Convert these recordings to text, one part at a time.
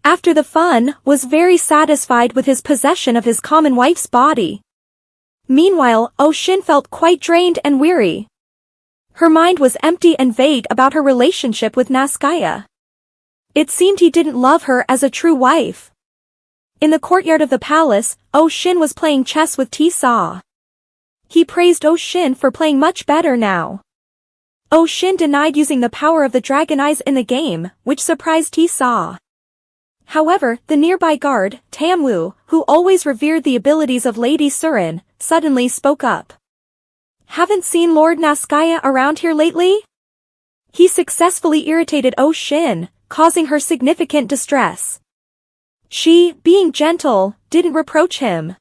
after the fun, was very satisfied with his possession of his common wife's body. Meanwhile, Shin felt quite drained and weary. Her mind was empty and vague about her relationship with Naskaya. It seemed he didn't love her as a true wife. In the courtyard of the palace, Shin was playing chess with T-Saw. He praised Shin for playing much better now. Shin denied using the power of the dragon eyes in the game, which surprised T-Saw. However, the nearby guard, Tamwoo, who always revered the abilities of Lady Surin, suddenly spoke up. "Haven't seen Lord Naskaya around here lately?" He successfully irritated Shin, causing her significant distress. She, being gentle, didn't reproach him.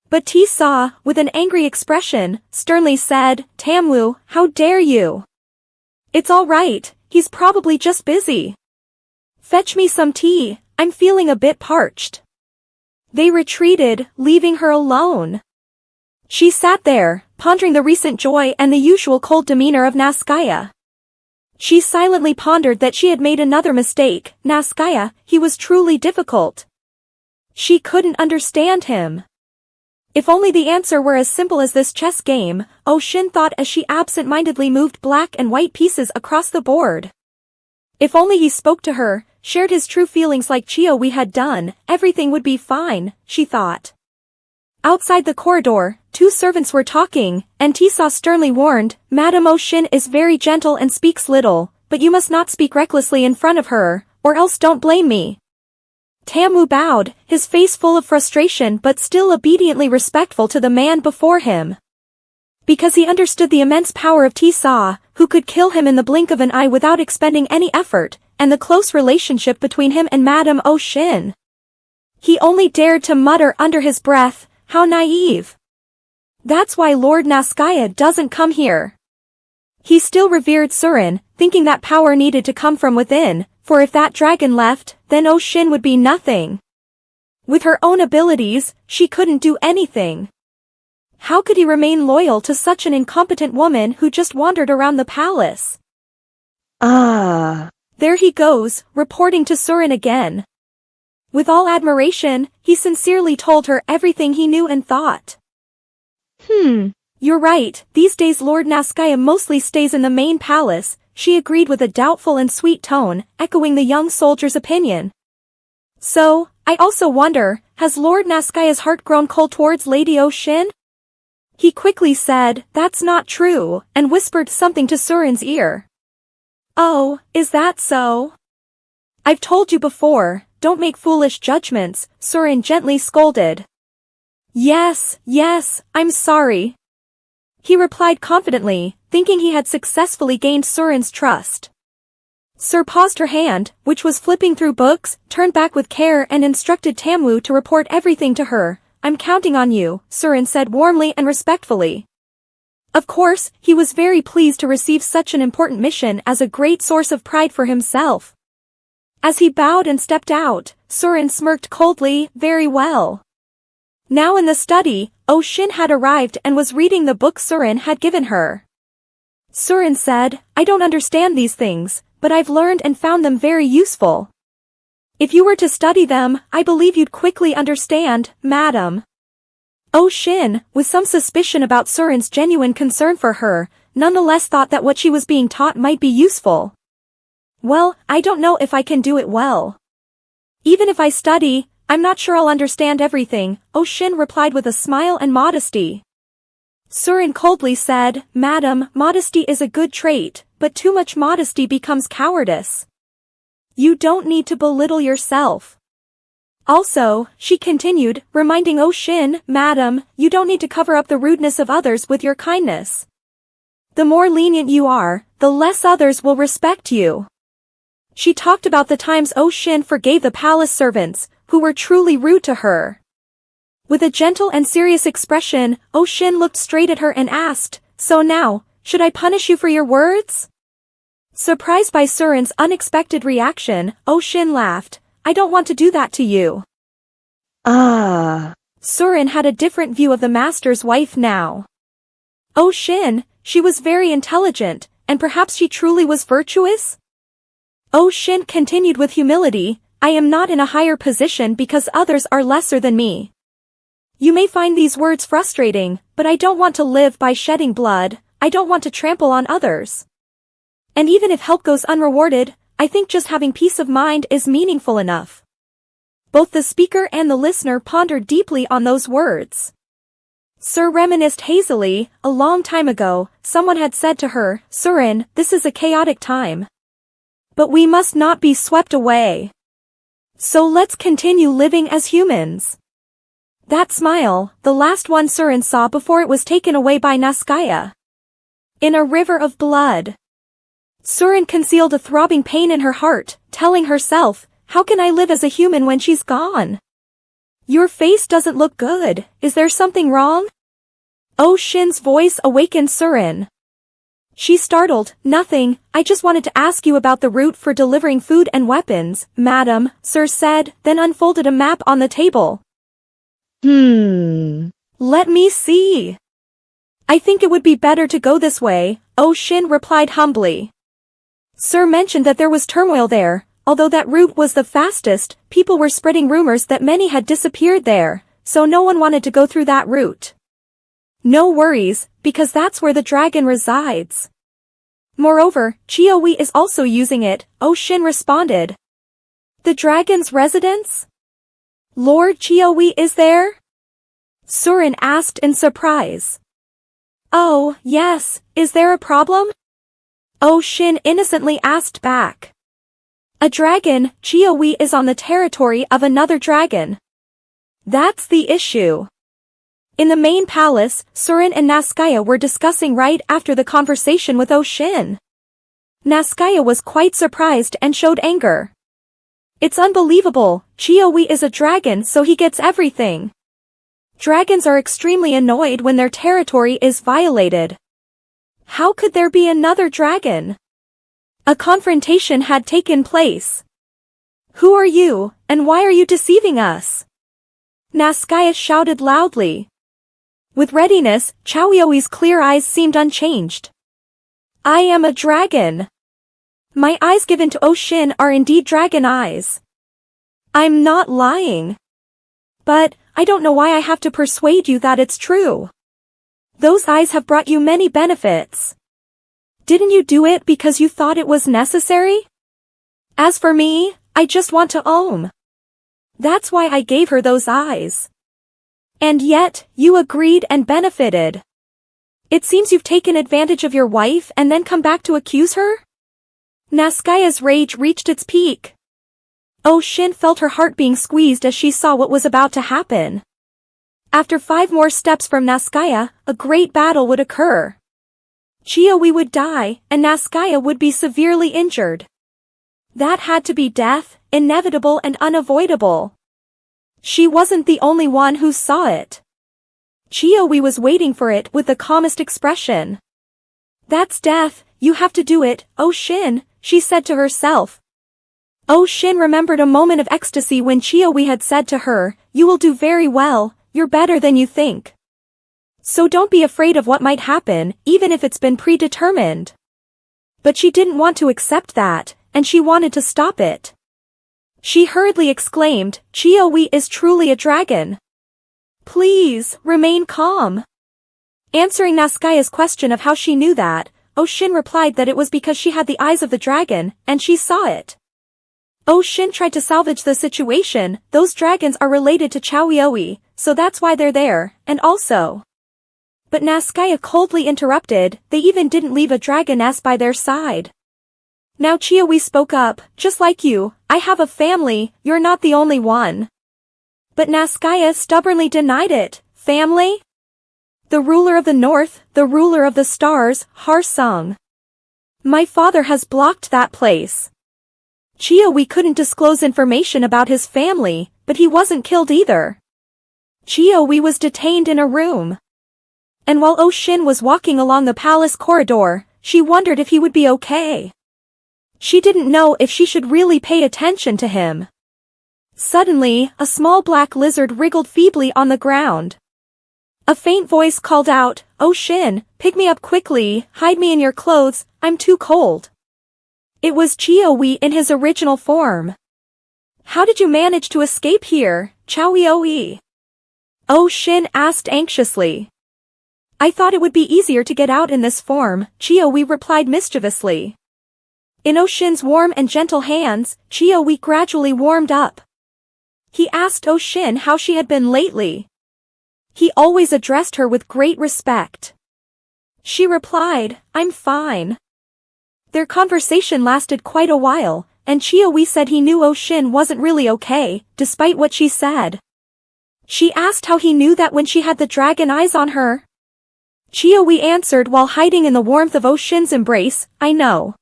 But T-Saw, with an angry expression, sternly said, "Tamwoo, how dare you? It's all right, he's probably just busy. Fetch me some tea, I'm feeling a bit parched." They retreated, leaving her alone. She sat there, pondering the recent joy and the usual cold demeanor of Naskaya. She silently pondered that she had made another mistake. Naskaya, he was truly difficult. She couldn't understand him. If only the answer were as simple as this chess game, Shin thought as she absent-mindedly moved black and white pieces across the board. If only he spoke to her, shared his true feelings like Chio-wee had done, everything would be fine, she thought. Outside the corridor, two servants were talking, and T-Saw sternly warned, "Madame Shin is very gentle and speaks little, but you must not speak recklessly in front of her, or else don't blame me." Tamwoo bowed, his face full of frustration but still obediently respectful to the man before him. Because he understood the immense power of T-Saw, who could kill him in the blink of an eye without expending any effort, and the close relationship between him and Madame Shin. He only dared to mutter under his breath, "How naive. That's why Lord Naskaya doesn't come here." He still revered Surin, thinking that power needed to come from within, for if that dragon left, then Shin would be nothing. With her own abilities, she couldn't do anything. How could he remain loyal to such an incompetent woman who just wandered around the palace? There he goes, reporting to Surin again. With all admiration, he sincerely told her everything he knew and thought. You're right, these days Lord Naskaya mostly stays in the main palace, she agreed with a doubtful and sweet tone, echoing the young soldier's opinion. So, I also wonder, has Lord Naskaya's heart grown cold towards Lady Shin? He quickly said, "That's not true," and whispered something to Surin's ear. "Oh, is that so? I've told you before, don't make foolish judgments," Surin gently scolded. Yes, I'm sorry," he replied confidently, thinking he had successfully gained Surin's trust. Sur paused her hand, which was flipping through books, turned back with care and instructed Tamwoo to report everything to her. "I'm counting on you," Surin said warmly and respectfully. Of course, he was very pleased to receive such an important mission as a great source of pride for himself. As he bowed and stepped out, Surin smirked coldly, "Very well." Now in the study, Shin had arrived and was reading the book Surin had given her. Surin said, "I don't understand these things, but I've learned and found them very useful. If you were to study them, I believe you'd quickly understand, madam." Shin, with some suspicion about Surin's genuine concern for her, nonetheless thought that what she was being taught might be useful. "Well, I don't know if I can do it well. Even if I study, I'm not sure I'll understand everything," Shin replied with a smile and modesty. Surin coldly said, "Madam, modesty is a good trait, but too much modesty becomes cowardice. You don't need to belittle yourself. Also," she continued, reminding Shin, "Madam, you don't need to cover up the rudeness of others with your kindness. The more lenient you are, the less others will respect you." She talked about the times Shin forgave the palace servants, who were truly rude to her. With a gentle and serious expression, Shin looked straight at her and asked, "So now, should I punish you for your words?" Surprised by Surin's unexpected reaction, Shin laughed, "I don't want to do that to you." Surin had a different view of the master's wife now. Shin, she was very intelligent, and perhaps she truly was virtuous? Shin continued with humility, I am not in a higher position because others are lesser than me. You may find these words frustrating, but I don't want to live by shedding blood, I don't want to trample on others. And even if help goes unrewarded, I think just having peace of mind is meaningful enough. Both the speaker and the listener pondered deeply on those words. Sir reminisced hazily, a long time ago, someone had said to her, Surin, this is a chaotic time. But we must not be swept away. So let's continue living as humans. That smile, the last one Surin saw before it was taken away by Naskaya. In a river of blood. Surin concealed a throbbing pain in her heart, telling herself, how can I live as a human when she's gone? Your face doesn't look good, is there something wrong? Oh Shin's voice awakened Surin. She startled, nothing, I just wanted to ask you about the route for delivering food and weapons, madam, Sir said, then unfolded a map on the table. Let me see. I think it would be better to go this way, Oh Shin replied humbly. Sir mentioned that there was turmoil there, although that route was the fastest, people were spreading rumors that many had disappeared there, so no one wanted to go through that route. No worries, because that's where the dragon resides. Moreover, Chioi is also using it, Oh Shin responded. The dragon's residence? Lord Chioi is there? Surin asked in surprise. Oh, yes, is there a problem? Oh Shin innocently asked back. A dragon, Chioi is on the territory of another dragon. That's the issue. In the main palace, Surin and Naskaya were discussing right after the conversation with Oh Shin. Naskaya was quite surprised and showed anger. It's unbelievable, Chioi is a dragon so he gets everything. Dragons are extremely annoyed when their territory is violated. How could there be another dragon? A confrontation had taken place. Who are you, and why are you deceiving us? Naskaya shouted loudly. With readiness, Chaoyui's clear eyes seemed unchanged. I am a dragon. My eyes given to Oh Shin are indeed dragon eyes. I'm not lying. But, I don't know why I have to persuade you that it's true. Those eyes have brought you many benefits. Didn't you do it because you thought it was necessary? As for me, I just want to own. That's why I gave her those eyes. And yet, you agreed and benefited. It seems you've taken advantage of your wife and then come back to accuse her? Naskaya's rage reached its peak. Oh Shin felt her heart being squeezed as she saw what was about to happen. After 5 more steps from Naskaya, a great battle would occur. Chioi would die, and Naskaya would be severely injured. That had to be death, inevitable and unavoidable. She wasn't the only one who saw it. Chioi was waiting for it with the calmest expression. That's death, you have to do it, Oh Shin, she said to herself. Oh Shin remembered a moment of ecstasy when Chioi had said to her, you will do very well, you're better than you think. So don't be afraid of what might happen, even if it's been predetermined. But she didn't want to accept that, and she wanted to stop it. She hurriedly exclaimed, Chioi is truly a dragon. Please, remain calm. Answering Naskaya's question of how she knew that, Oh Shin replied that it was because she had the eyes of the dragon, and she saw it. Oh Shin tried to salvage the situation, those dragons are related to Chaoyui, so that's why they're there, and also. But Naskaya coldly interrupted, they even didn't leave a dragoness by their side. Now Chioi spoke up, just like you, I have a family, you're not the only one. But Naskaya stubbornly denied it, family? The ruler of the north, the ruler of the stars, Harsung. My father has blocked that place. Chioi couldn't disclose information about his family, but he wasn't killed either. Chioi was detained in a room. And while Oh Shin was walking along the palace corridor, she wondered if he would be okay. She didn't know if she should really pay attention to him. Suddenly, a small black lizard wriggled feebly on the ground. A faint voice called out, Oh Shin, pick me up quickly, hide me in your clothes, I'm too cold. It was Chioi in his original form. How did you manage to escape here, Chowie? Oh Shin asked anxiously. I thought it would be easier to get out in this form, Chiowi replied mischievously. In Oh Shin's warm and gentle hands, Chiowi gradually warmed up. He asked Oh Shin how she had been lately. He always addressed her with great respect. She replied, I'm fine. Their conversation lasted quite a while, and Chiowi said he knew Oh Shin wasn't really okay, despite what she said. She asked how he knew that when she had the dragon eyes on her. Chiowi answered while hiding in the warmth of Oh Shin's embrace, I know.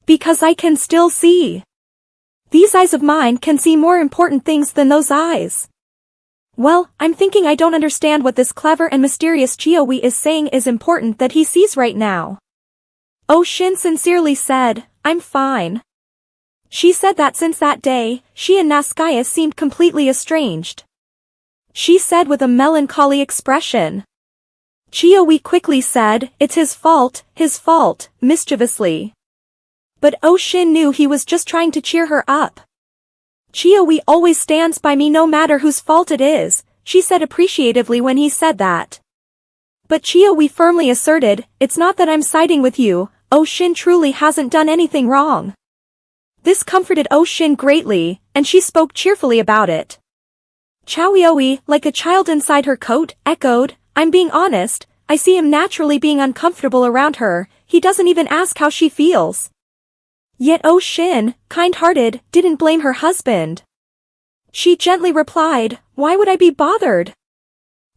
Because I can still see. These eyes of mine can see more important things than those eyes. Well, I'm thinking I don't understand what this clever and mysterious Chiowi is saying is important that he sees right now. Oh Shin sincerely said, I'm fine. She said that since that day, she and Naskaya seemed completely estranged. She said with a melancholy expression. Chiowi quickly said, it's his fault, mischievously. But Oh Shin knew he was just trying to cheer her up. Chiowi always stands by me no matter whose fault it is, she said appreciatively when he said that. But Chiowi firmly asserted, it's not that I'm siding with you, Oh Shin truly hasn't done anything wrong. This comforted Oh Shin greatly, and she spoke cheerfully about it. Chowie, like a child inside her coat, echoed, I'm being honest, I see him naturally being uncomfortable around her, he doesn't even ask how she feels. Yet Oh Shin, kind-hearted, didn't blame her husband. She gently replied, why would I be bothered?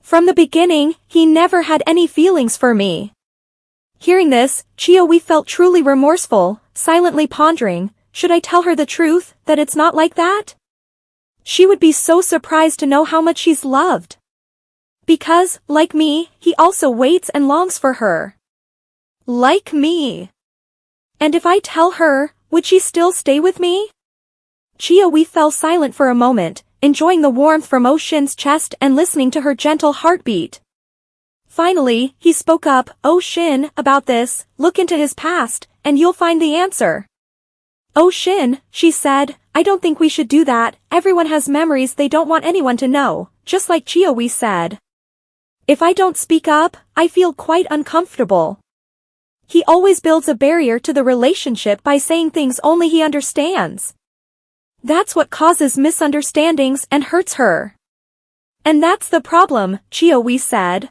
From the beginning, he never had any feelings for me. Hearing this, Chiowi felt truly remorseful, silently pondering, should I tell her the truth, that it's not like that? She would be so surprised to know how much she's loved. Because, like me, he also waits and longs for her. Like me. And if I tell her, would she still stay with me? Chiowi fell silent for a moment, enjoying the warmth from Oh Shin's chest and listening to her gentle heartbeat. Finally, he spoke up, Oh Shin, about this, look into his past, and you'll find the answer. Oh Shin, she said, I don't think we should do that, everyone has memories they don't want anyone to know, just like Chiowi said. If I don't speak up, I feel quite uncomfortable. He always builds a barrier to the relationship by saying things only he understands. That's what causes misunderstandings and hurts her. And that's the problem, Chiowi said.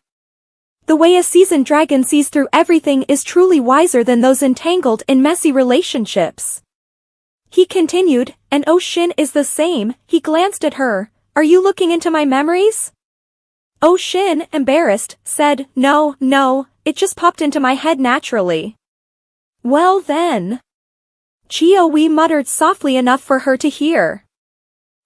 The way a seasoned dragon sees through everything is truly wiser than those entangled in messy relationships. He continued, and Oh Shin is the same, he glanced at her, are you looking into my memories? Oh Shin, embarrassed, said, no, it just popped into my head naturally. Well then. Chiowi muttered softly enough for her to hear.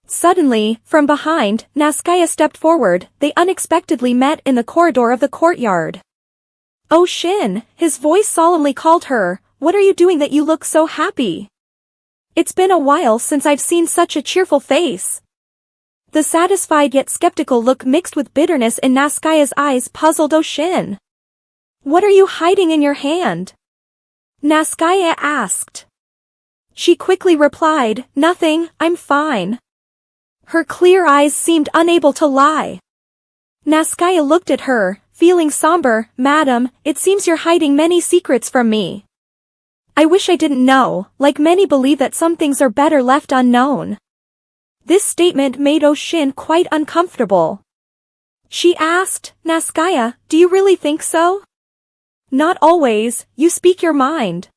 Suddenly, from behind, Naskaya stepped forward, they unexpectedly met in the corridor of the courtyard. Oh Shin, his voice solemnly called her, what are you doing that you look so happy? It's been a while since I've seen such a cheerful face. The satisfied yet skeptical look mixed with bitterness in Naskaya's eyes puzzled Oh Shin. What are you hiding in your hand? Naskaya asked. She quickly replied, nothing, I'm fine. Her clear eyes seemed unable to lie. Naskaya looked at her, feeling somber, Madam, it seems you're hiding many secrets from me. I wish I didn't know, like many believe that some things are better left unknown. This statement made Oh Shin quite uncomfortable. She asked, Naskaya, do you really think so? Not always, you speak your mind.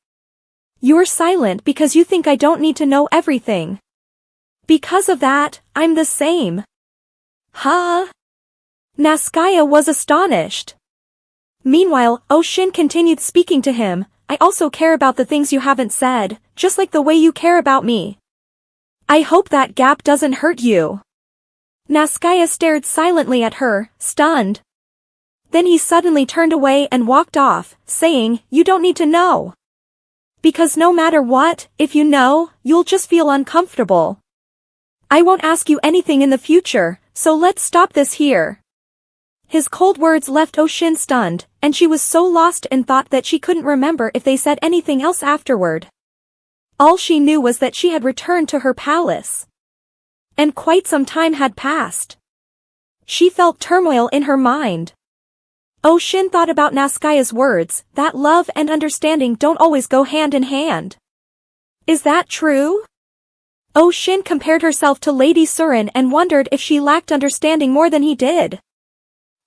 You're silent because you think I don't need to know everything. Because of that, I'm the same. Huh? Naskaya was astonished. Meanwhile, Oh Shin continued speaking to him, I also care about the things you haven't said, just like the way you care about me. I hope that gap doesn't hurt you. Naskaya stared silently at her, stunned. Then he suddenly turned away and walked off, saying, you don't need to know. Because no matter what, if you know, you'll just feel uncomfortable. I won't ask you anything in the future, so let's stop this here. His cold words left Oh Shin stunned, and she was so lost in thought that she couldn't remember if they said anything else afterward. All she knew was that she had returned to her palace. And quite some time had passed. She felt turmoil in her mind. Shin thought about Naskaya's words, that love and understanding don't always go hand in hand. Is that true? Shin compared herself to Lady Surin and wondered if she lacked understanding more than he did.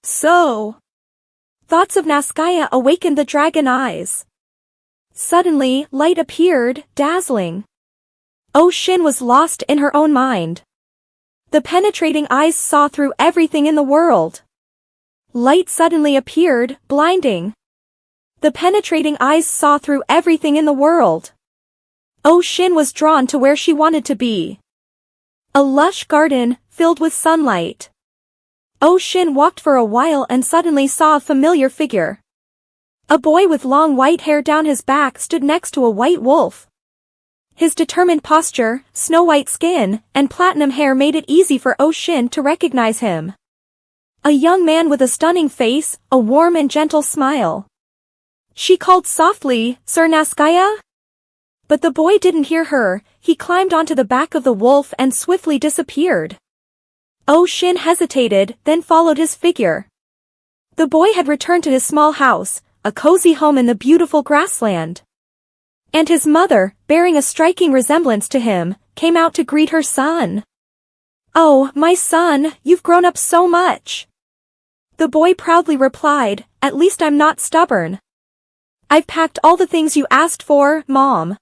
So, thoughts of Naskaya awakened the dragon eyes. Suddenly, light appeared, dazzling. Shin was lost in her own mind. The penetrating eyes saw through everything in the world. Light suddenly appeared, blinding. The penetrating eyes saw through everything in the world. Shin was drawn to where she wanted to be. A lush garden, filled with sunlight. Shin walked for a while and suddenly saw a familiar figure. A boy with long white hair down his back stood next to a white wolf. His determined posture, snow-white skin, and platinum hair made it easy for Shin to recognize him. A young man with a stunning face, a warm and gentle smile. She called softly, "Sir Naskaya?" But the boy didn't hear her. He climbed onto the back of the wolf and swiftly disappeared. Shin hesitated, then followed his figure. The boy had returned to his small house, a cozy home in the beautiful grassland. And his mother, bearing a striking resemblance to him, came out to greet her son. "Oh, my son, you've grown up so much." The boy proudly replied, "At least I'm not stubborn. I've packed all the things you asked for, Mom."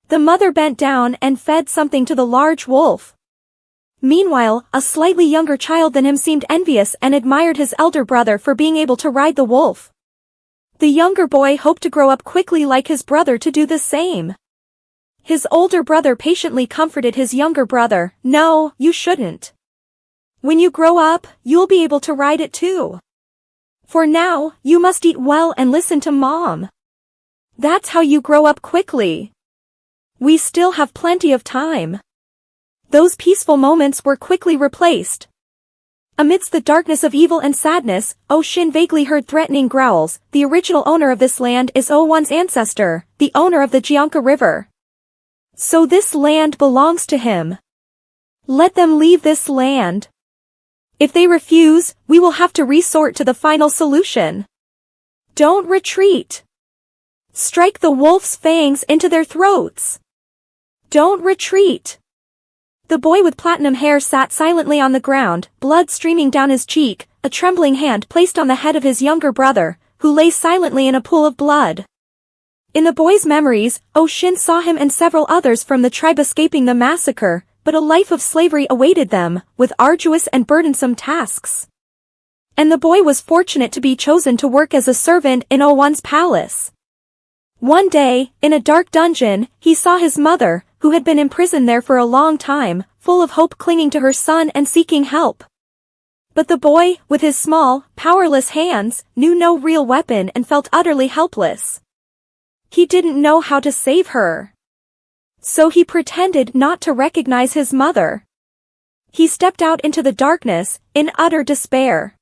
The mother bent down and fed something to the large wolf. Meanwhile, a slightly younger child than him seemed envious and admired his elder brother for being able to ride the wolf. The younger boy hoped to grow up quickly like his brother to do the same. His older brother patiently comforted his younger brother, "No, you shouldn't. When you grow up, you'll be able to ride it too. For now, you must eat well and listen to Mom. That's how you grow up quickly. We still have plenty of time." Those peaceful moments were quickly replaced. Amidst the darkness of evil and sadness, Shin vaguely heard threatening growls. "The original owner of this land is One's ancestor, the owner of the Jianka River. So this land belongs to him. Let them leave this land. If they refuse, we will have to resort to the final solution. Don't retreat. Strike the wolf's fangs into their throats. Don't retreat." The boy with platinum hair sat silently on the ground, blood streaming down his cheek, a trembling hand placed on the head of his younger brother, who lay silently in a pool of blood. In the boy's memories, Shin saw him and several others from the tribe escaping the massacre, but a life of slavery awaited them, with arduous and burdensome tasks. And the boy was fortunate to be chosen to work as a servant in One's palace. One day, in a dark dungeon, he saw his mother, who had been imprisoned there for a long time, full of hope clinging to her son and seeking help. But the boy, with his small, powerless hands, knew no real weapon and felt utterly helpless. He didn't know how to save her. So he pretended not to recognize his mother. He stepped out into the darkness, in utter despair.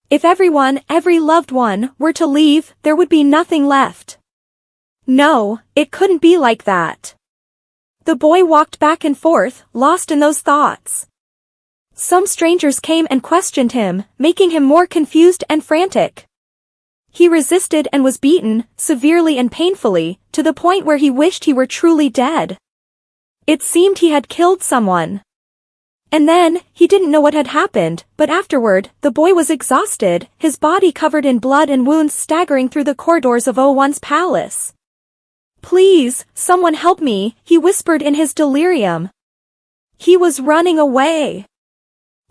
If every loved one, were to leave, there would be nothing left. No, it couldn't be like that. The boy walked back and forth, lost in those thoughts. Some strangers came and questioned him, making him more confused and frantic. He resisted and was beaten, severely and painfully, to the point where he wished he were truly dead. It seemed he had killed someone. And then, he didn't know what had happened, but afterward, the boy was exhausted, his body covered in blood and wounds staggering through the corridors of One's palace. "Please, someone help me," he whispered in his delirium. He was running away.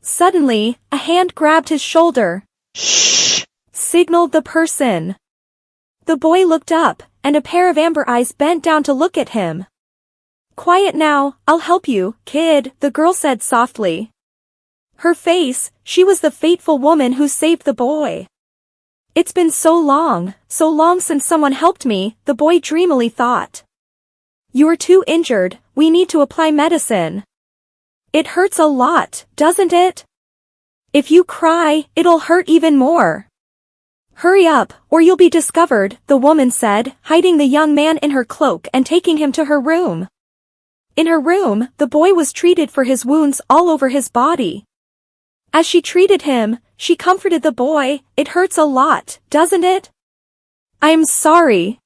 Suddenly, a hand grabbed his shoulder. "Shh!" signaled the person. The boy looked up, and a pair of amber eyes bent down to look at him. "Quiet now, I'll help you, kid," the girl said softly. Her face, she was the fateful woman who saved the boy. "It's been so long since someone helped me," the boy dreamily thought. "You're too injured, we need to apply medicine. It hurts a lot, doesn't it? If you cry, it'll hurt even more. Hurry up, or you'll be discovered," the woman said, hiding the young man in her cloak and taking him to her room. In her room, the boy was treated for his wounds all over his body. As she treated him, she comforted the boy. It hurts a lot, doesn't it? I'm sorry.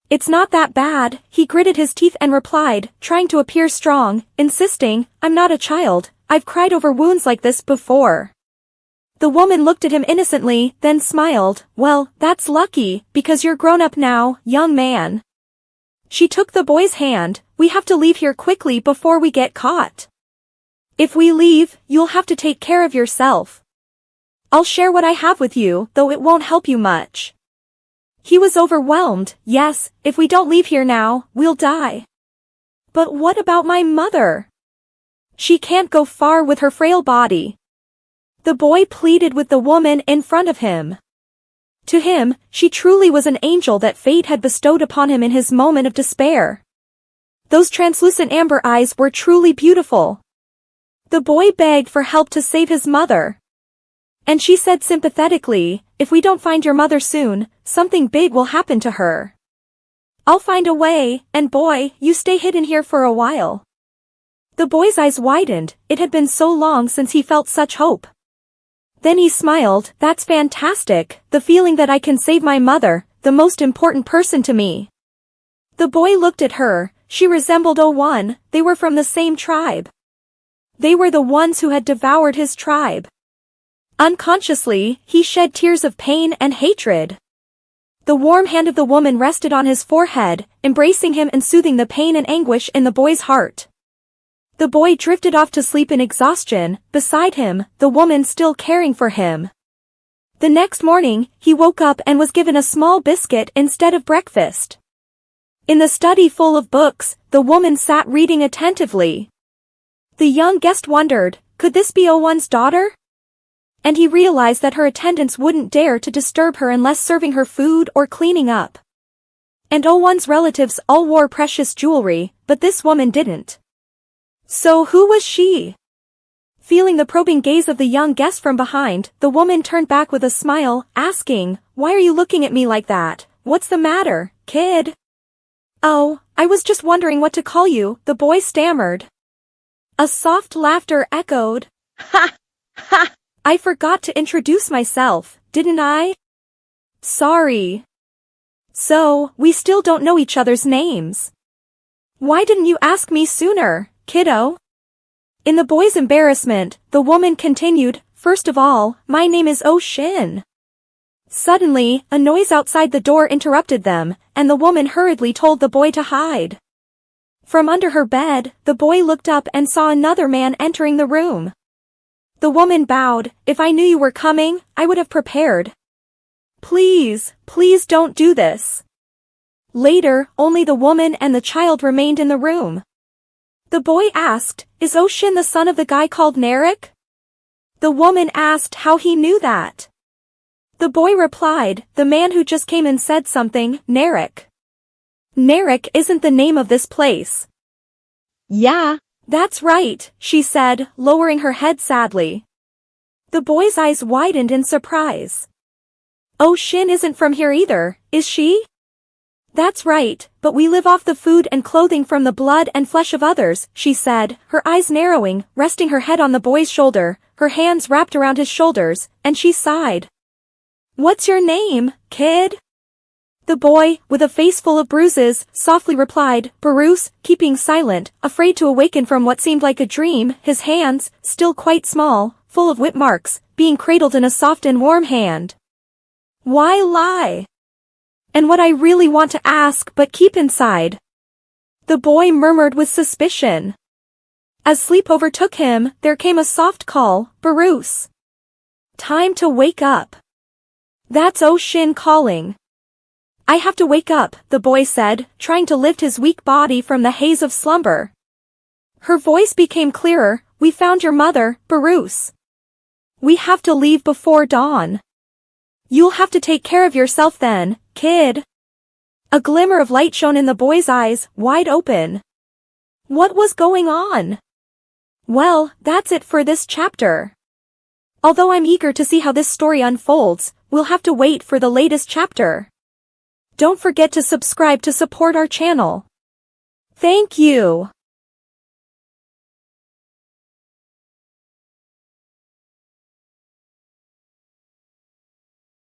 It's not that bad, he gritted his teeth and replied, trying to appear strong, insisting, I'm not a child, I've cried over wounds like this before. The woman looked at him innocently, then smiled, well, that's lucky, because you're grown up now, young man. She took the boy's hand, we have to leave here quickly before we get caught. If we leave, you'll have to take care of yourself. I'll share what I have with you, though it won't help you much. He was overwhelmed. Yes, if we don't leave here now, we'll die. But what about my mother? She can't go far with her frail body. The boy pleaded with the woman in front of him. To him, she truly was an angel that fate had bestowed upon him in his moment of despair. Those translucent amber eyes were truly beautiful. The boy begged for help to save his mother. And she said sympathetically, if we don't find your mother soon, something big will happen to her. I'll find a way, and boy, you stay hidden here for a while. The boy's eyes widened, it had been so long since he felt such hope. Then he smiled, that's fantastic, the feeling that I can save my mother, the most important person to me. The boy looked at her, she resembled One, they were from the same tribe. They were the ones who had devoured his tribe. Unconsciously, he shed tears of pain and hatred. The warm hand of the woman rested on his forehead, embracing him and soothing the pain and anguish in the boy's heart. The boy drifted off to sleep in exhaustion, beside him, the woman still caring for him. The next morning, he woke up and was given a small biscuit instead of breakfast. In the study full of books, the woman sat reading attentively. The young guest wondered, could this be One's daughter? And he realized that her attendants wouldn't dare to disturb her unless serving her food or cleaning up. And One's relatives all wore precious jewelry, but this woman didn't. So who was she? Feeling the probing gaze of the young guest from behind, the woman turned back with a smile, asking, why are you looking at me like that? What's the matter, kid? Oh, I was just wondering what to call you, the boy stammered. A soft laughter echoed. Ha! Ha! I forgot to introduce myself, didn't I? Sorry. So, we still don't know each other's names. Why didn't you ask me sooner, kiddo? In the boy's embarrassment, the woman continued, first of all, my name is Shin. Suddenly, a noise outside the door interrupted them, and the woman hurriedly told the boy to hide. From under her bed, the boy looked up and saw another man entering the room. The woman bowed, if I knew you were coming, I would have prepared. Please, please don't do this. Later, only the woman and the child remained in the room. The boy asked, is Shin the son of the guy called Narek? The woman asked how he knew that. The boy replied, the man who just came and said something, Narek. Narek isn't the name of this place. Yeah, that's right, she said, lowering her head sadly. The boy's eyes widened in surprise. Shin isn't from here either, is she? That's right, but we live off the food and clothing from the blood and flesh of others, she said, her eyes narrowing, resting her head on the boy's shoulder, her hands wrapped around his shoulders, and she sighed. What's your name, kid? The boy, with a face full of bruises, softly replied, Bruce, keeping silent, afraid to awaken from what seemed like a dream, his hands, still quite small, full of whip marks, being cradled in a soft and warm hand. Why lie? And what I really want to ask but keep inside. The boy murmured with suspicion. As sleep overtook him, there came a soft call, Bruce. Time to wake up. That's Shin calling. I have to wake up, the boy said, trying to lift his weak body from the haze of slumber. Her voice became clearer, we found your mother, Bruce. We have to leave before dawn. You'll have to take care of yourself then, kid. A glimmer of light shone in the boy's eyes, wide open. What was going on? Well, that's it for this chapter. Although I'm eager to see how this story unfolds, we'll have to wait for the latest chapter. Don't forget to subscribe to support our channel. Thank you.